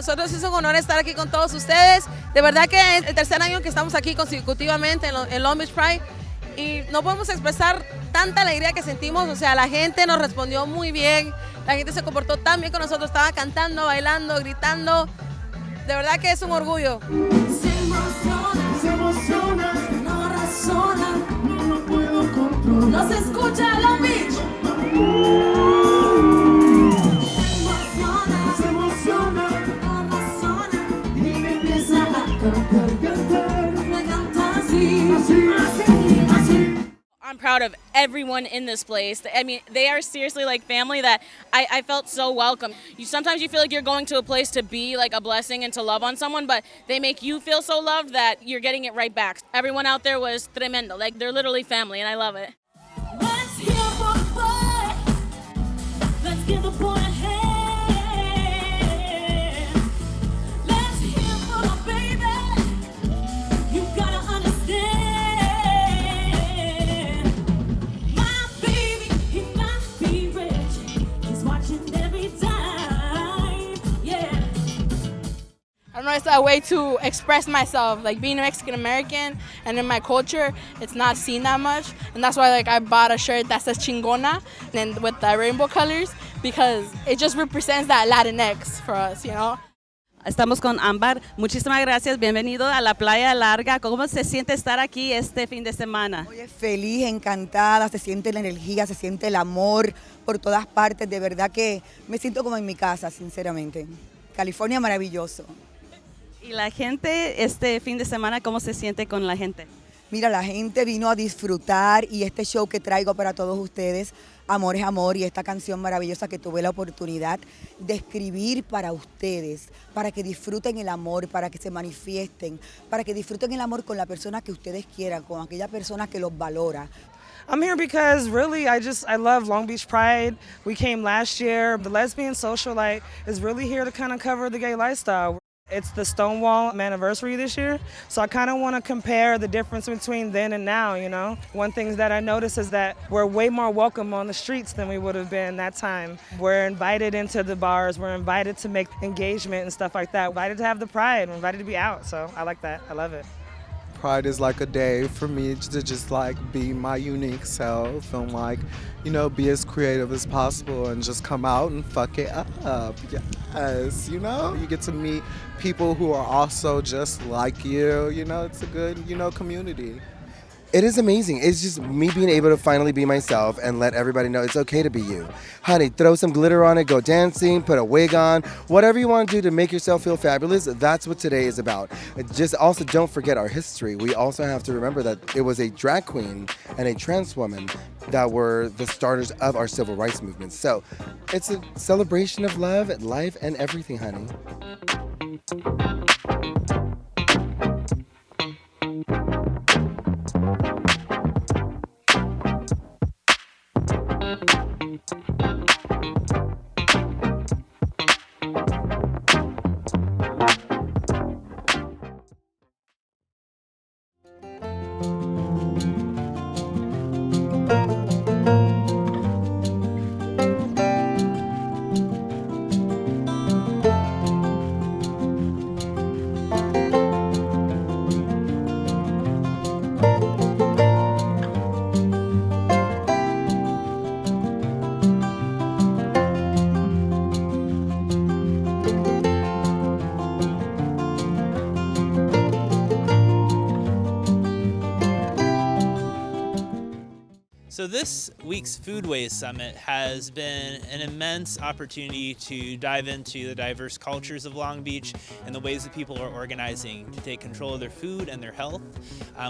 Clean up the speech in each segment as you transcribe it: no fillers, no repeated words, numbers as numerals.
nosotros es un honor estar aquí con todos ustedes. De verdad que es el tercer año que estamos aquí consecutivamente en Long Beach Pride y no podemos expresar tanta alegría que sentimos. O sea, la gente nos respondió muy bien, la gente se comportó tan bien con nosotros, estaba cantando, bailando, gritando. De verdad que es un orgullo. Se emociona, no razona, no lo puedo controlar. No se escucha Long Beach. Se emociona, No razona, y me empieza a cantar. me canta así. Así. I'm proud of everyone in this place. I mean, they are seriously like family that I felt so welcome. Sometimes you feel like you're going to a place to be like a blessing and to love on someone, but they make you feel so loved that you're getting it right back. Everyone out there was tremendo. Like, they're literally family, and I love it. Let's hear for the boy. Let's give the boy a hand. Let's hear for the baby. You gotta understand. My baby, he might be rich. He's watching every time. Yeah. I don't know, it's a way to express myself, like being a Mexican American and in my culture, it's not seen that much. And that's why I bought a shirt that says chingona and with the rainbow colors because it just represents that Latinx for us, you know? Estamos con Ámbar. Muchísimas gracias. Bienvenido a la Playa Larga. ¿Cómo se siente estar aquí este fin de semana? Oye, feliz, encantada, se siente la energía, se siente el amor por todas partes. De verdad que me siento como en mi casa, sinceramente. California maravilloso. ¿Y la gente este fin de semana, cómo se siente con la gente? Mira, la gente vino a disfrutar y este show que traigo para todos ustedes, Amor es Amor, y esta canción maravillosa que tuve la oportunidad de escribir para ustedes, para que disfruten el amor, para que se manifiesten, para que disfruten el amor con la persona que ustedes quieran, con aquella persona que los valora. I'm here because really I love Long Beach Pride. We came last year. The lesbian socialite is really here to kind of cover the gay lifestyle. It's the Stonewall anniversary this year, so I kind of want to compare the difference between then and now, you know. One thing that I notice is that we're way more welcome on the streets than we would have been that time. We're invited into the bars, we're invited to make engagement and stuff like that, invited to have the pride, we're invited to be out, so I like that, I love it. Pride is like a day for me to just like be my unique self and like, you know, be as creative as possible and just come out and fuck it up. Yes, you know, you get to meet people who are also just like you know, it's a good, you know, community. It is amazing. It's just me being able to finally be myself and let everybody know it's okay to be you. Honey, throw some glitter on it, go dancing, put a wig on, whatever you want to do to make yourself feel fabulous, that's what today is about. Just also don't forget our history. We also have to remember that it was a drag queen and a trans woman that were the starters of our civil rights movement. So it's a celebration of love, life, and everything, honey. So this week's Foodways Summit has been an immense opportunity to dive into the diverse cultures of Long Beach and the ways that people are organizing to take control of their food and their health.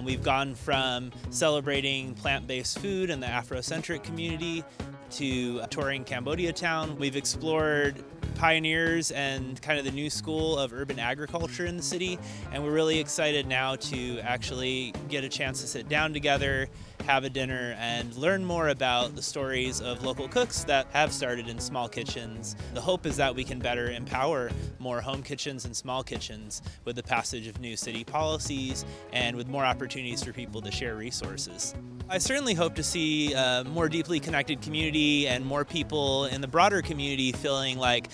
We've gone from celebrating plant-based food in the Afrocentric community to touring Cambodia Town. We've explored pioneers and kind of the new school of urban agriculture in the city, and we're really excited now to actually get a chance to sit down together, have a dinner, and learn more about the stories of local cooks that have started in small kitchens. The hope is that we can better empower more home kitchens and small kitchens with the passage of new city policies and with more opportunities for people to share resources. I certainly hope to see a more deeply connected community and more people in the broader community feeling like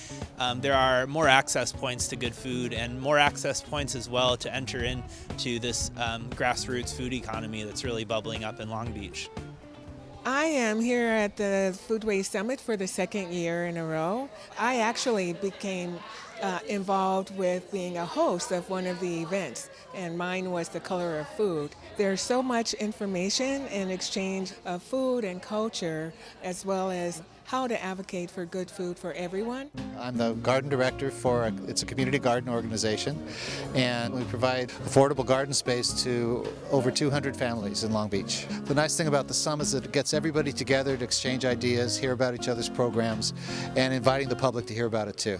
there are more access points to good food and more access points as well to enter into this grassroots food economy that's really bubbling up in Long Beach. I am here at the Foodways Summit for the second year in a row. I actually became involved with being a host of one of the events, and mine was The Color of Food. There's so much information and exchange of food and culture, as well as how to advocate for good food for everyone. I'm the garden director for it's a community garden organization, and we provide affordable garden space to over 200 families in Long Beach. The nice thing about the summit is that it gets everybody together to exchange ideas, hear about each other's programs, and inviting the public to hear about it too.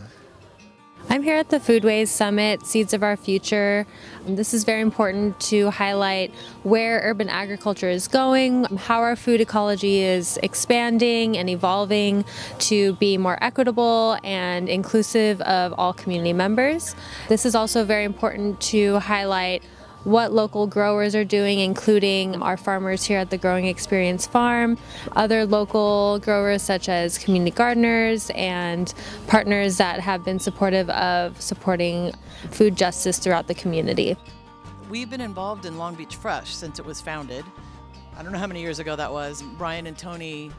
I'm here at the Foodways Summit, Seeds of Our Future. This is very important to highlight where urban agriculture is going, how our food ecology is expanding and evolving to be more equitable and inclusive of all community members. This is also very important to highlight what local growers are doing, including our farmers here at the Growing Experience Farm, other local growers such as community gardeners and partners that have been supportive of supporting food justice throughout the community. We've been involved in Long Beach Fresh since it was founded. I don't know how many years ago that was. Brian and Tony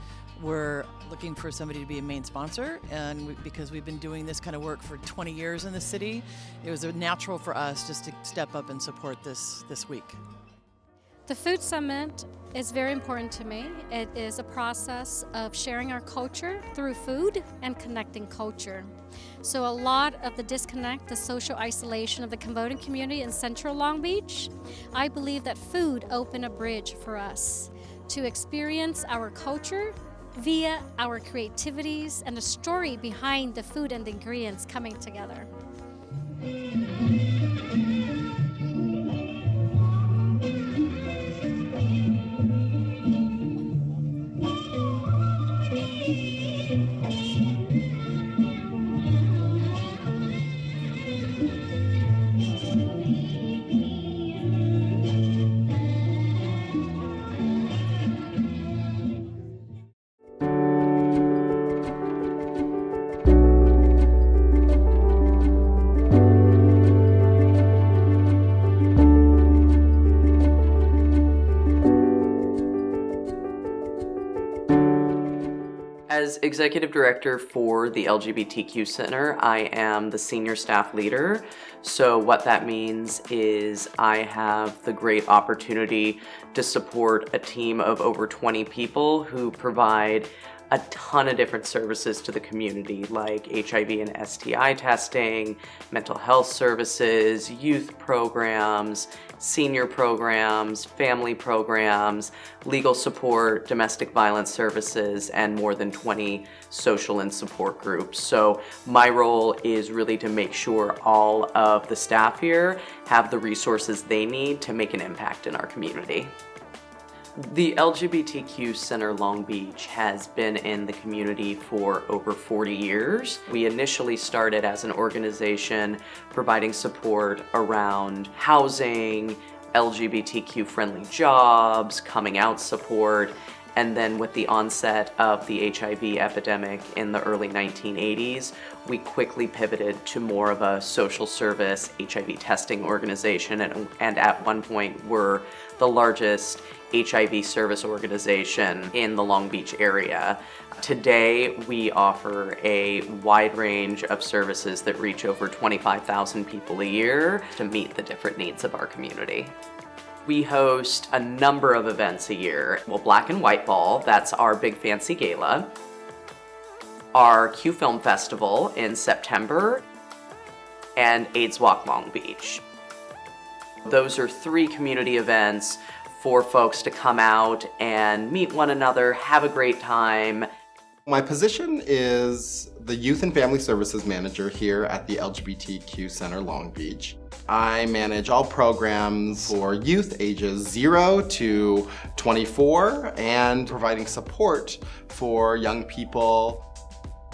were looking for somebody to be a main sponsor, and because we've been doing this kind of work for 20 years in the city, it was natural for us just to step up and support this week. The Food Summit is very important to me. It is a process of sharing our culture through food and connecting culture. So a lot of the disconnect, the social isolation of the Cambodian community in central Long Beach, I believe that food opened a bridge for us to experience our culture via our creativities and the story behind the food and the ingredients coming together. As Executive Director for the LGBTQ Center, I am the Senior Staff Leader. So what that means is I have the great opportunity to support a team of over 20 people who provide a ton of different services to the community, like HIV and STI testing, mental health services, youth programs, senior programs, family programs, legal support, domestic violence services, and more than 20 social and support groups. So my role is really to make sure all of the staff here have the resources they need to make an impact in our community. The LGBTQ Center Long Beach has been in the community for over 40 years. We initially started as an organization providing support around housing, LGBTQ friendly jobs, coming out support, and then with the onset of the HIV epidemic in the early 1980s, we quickly pivoted to more of a social service HIV testing organization, and at one point were the largest HIV service organization in the Long Beach area. Today, we offer a wide range of services that reach over 25,000 people a year to meet the different needs of our community. We host a number of events a year. Well, Black and White Ball, that's our big fancy gala. Our Q Film Festival in September, and AIDS Walk Long Beach. Those are 3 community events for folks to come out and meet one another, have a great time. My position is the Youth and Family Services Manager here at the LGBTQ Center Long Beach. I manage all programs for youth ages 0 to 24 and providing support for young people.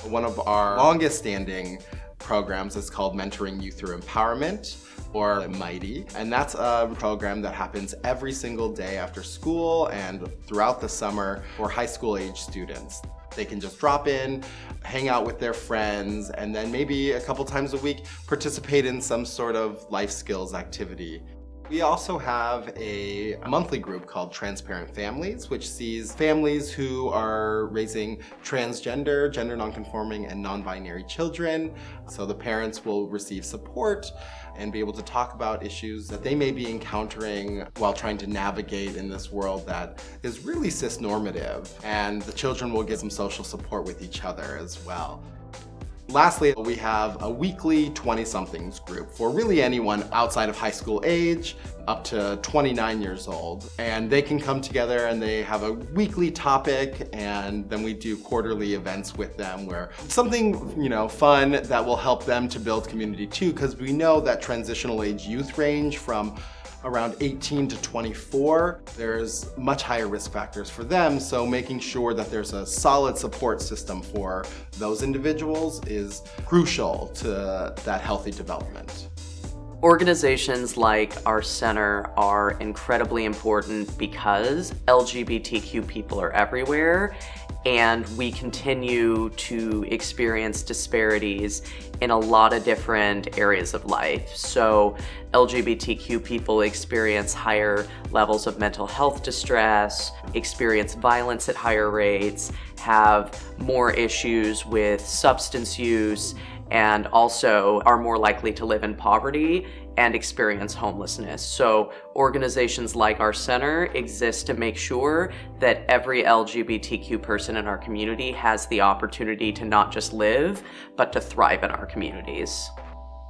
One of our longest standing programs is called Mentoring Youth Through Empowerment, or Mighty, and that's a program that happens every single day after school and throughout the summer for high school age students. They can just drop in, hang out with their friends, and then maybe a couple times a week participate in some sort of life skills activity. We also have a monthly group called Transparent Families, which sees families who are raising transgender, gender nonconforming, and non-binary children. So the parents will receive support and be able to talk about issues that they may be encountering while trying to navigate in this world that is really cisnormative. And the children will get some social support with each other as well. Lastly, we have a weekly 20-somethings group for really anyone outside of high school age up to 29 years old. And they can come together and they have a weekly topic, and then we do quarterly events with them where something, fun that will help them to build community too, because we know that transitional age youth range from around 18 to 24, there's much higher risk factors for them, so making sure that there's a solid support system for those individuals is crucial to that healthy development. Organizations like our center are incredibly important because LGBTQ people are everywhere, and we continue to experience disparities in a lot of different areas of life. So LGBTQ people experience higher levels of mental health distress, experience violence at higher rates, have more issues with substance use, and also are more likely to live in poverty and experience homelessness. So organizations like our center exist to make sure that every LGBTQ person in our community has the opportunity to not just live, but to thrive in our communities.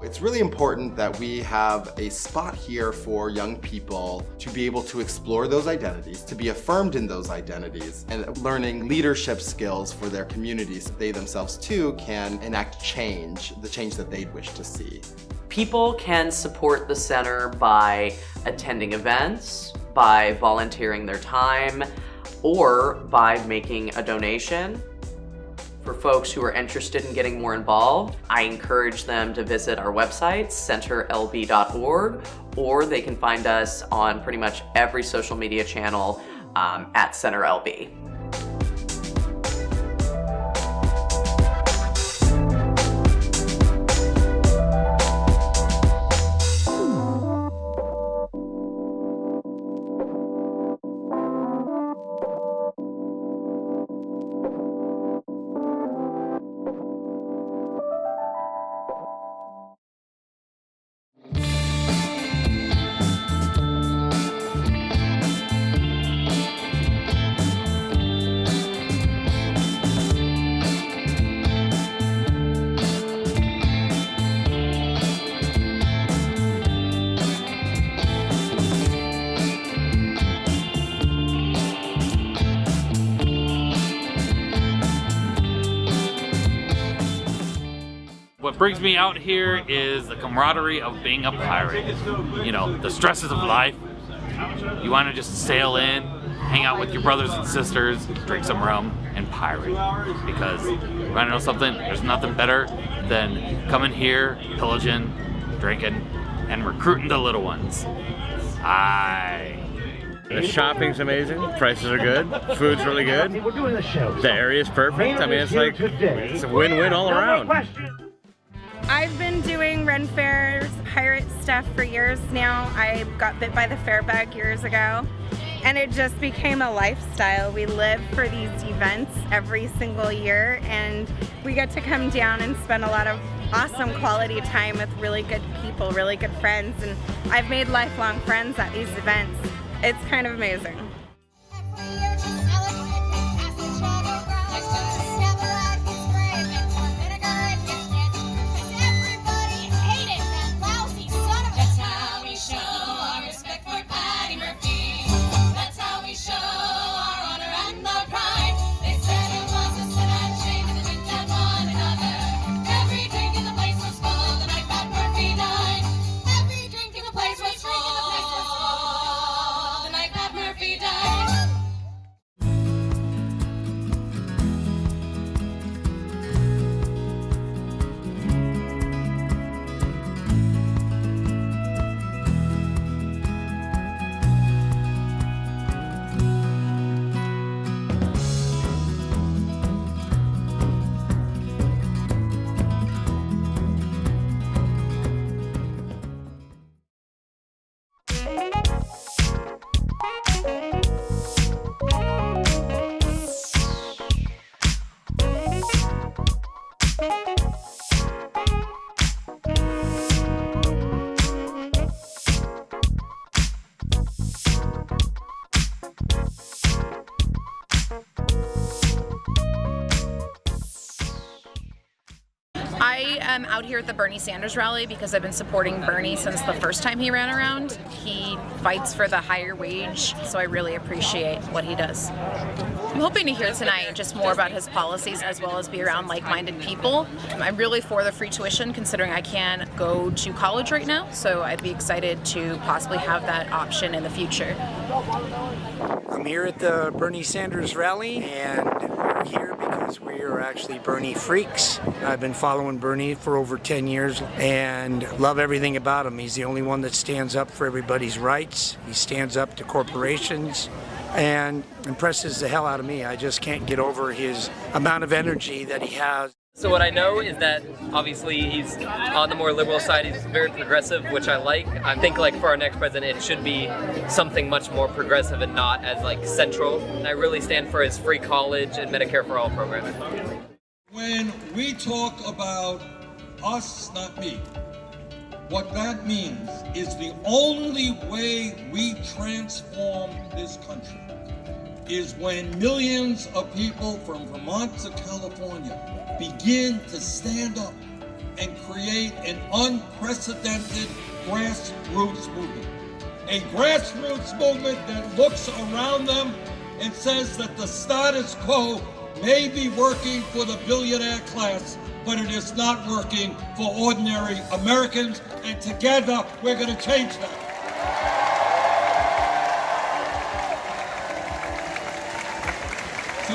It's really important that we have a spot here for young people to be able to explore those identities, to be affirmed in those identities, and learning leadership skills for their communities. They themselves too can enact change, the change that they'd wish to see. People can support the center by attending events, by volunteering their time, or by making a donation. For folks who are interested in getting more involved, I encourage them to visit our website, centerlb.org, or they can find us on pretty much every social media channel at CenterLB. What brings me out here is the camaraderie of being a pirate. You know, the stresses of life. You want to just sail in, hang out with your brothers and sisters, drink some rum, and pirate. Because, you want to know something? There's nothing better than coming here, pillaging, drinking, and recruiting the little ones. Aye. The shopping's amazing, prices are good, food's really good, the area's perfect. I mean, it's a win-win all around. I've been doing Ren Fair's pirate stuff for years now. I got bit by the fair bug years ago, and it just became a lifestyle. We live for these events every single year, and we get to come down and spend a lot of awesome quality time with really good people, really good friends, and I've made lifelong friends at these events. It's kind of amazing. Murphy I am out here at the Bernie Sanders rally because I've been supporting Bernie since the first time he ran around. He fights for the higher wage, so I really appreciate what he does. I'm hoping to hear tonight just more about his policies as well as be around like-minded people. I'm really for the free tuition considering I can't go to college right now, so I'd be excited to possibly have that option in the future. I'm here at the Bernie Sanders rally, and we're here because we are actually Bernie freaks. I've been following Bernie for over 10 years and love everything about him. He's the only one that stands up for everybody's rights. He stands up to corporations and impresses the hell out of me. I just can't get over his amount of energy that he has. So what I know is that obviously he's on the more liberal side, he's very progressive, which I like. I think like for our next president, it should be something much more progressive and not as like central. And I really stand for his free college and Medicare for all programming. When we talk about us, not me, what that means is the only way we transform this country is when millions of people from Vermont to California begin to stand up and create an unprecedented grassroots movement. A grassroots movement that looks around them and says that the status quo may be working for the billionaire class, but it is not working for ordinary Americans, and together we're going to change that.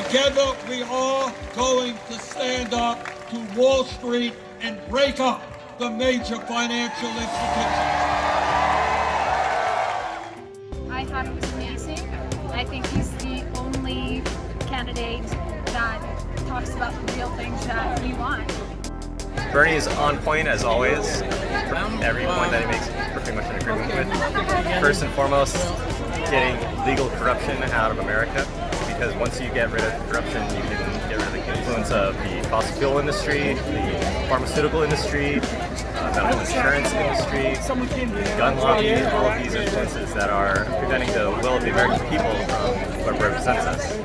Together we are going to stand up to Wall Street and break up the major financial institutions. I thought it was amazing. I think he's the only candidate that talks about the real things that we want. Bernie is on point as always. Every point that he makes, pretty much in agreement with. First and foremost, getting legal corruption out of America. Because once you get rid of corruption, you can get rid of the influence of the fossil fuel industry, the pharmaceutical industry, medical insurance industry, gun lobby, all of these influences that are preventing the will of the American people from what represents us.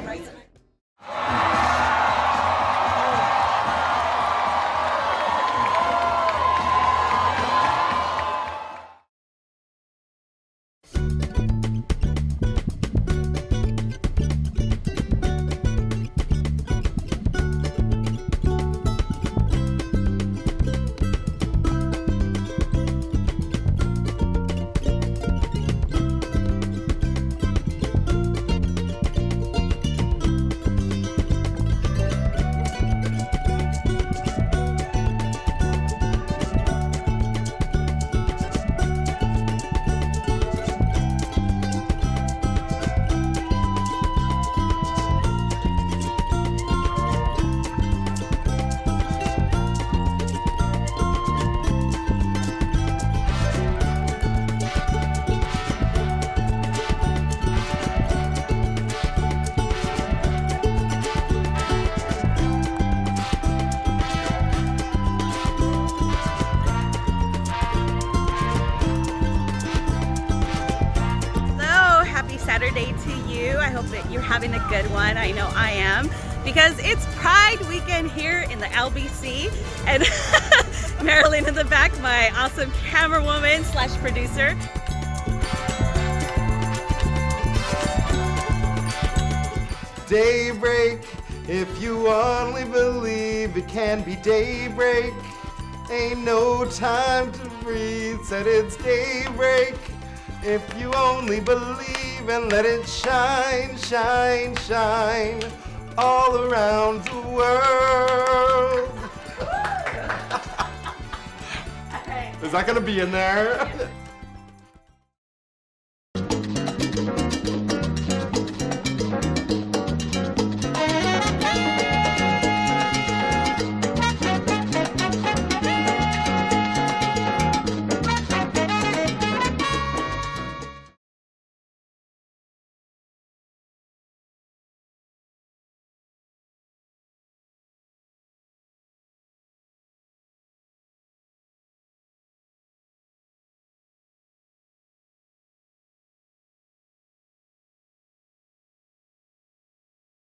Saturday to you. I hope that you're having a good one. I know I am, because it's Pride weekend here in the LBC, and Marilyn in the back, my awesome camerawoman slash producer. Daybreak, if you only believe it can be daybreak. Ain't no time to breathe, said it's daybreak. If you only believe and let it shine, shine, shine all around the world. Is that gonna be in there?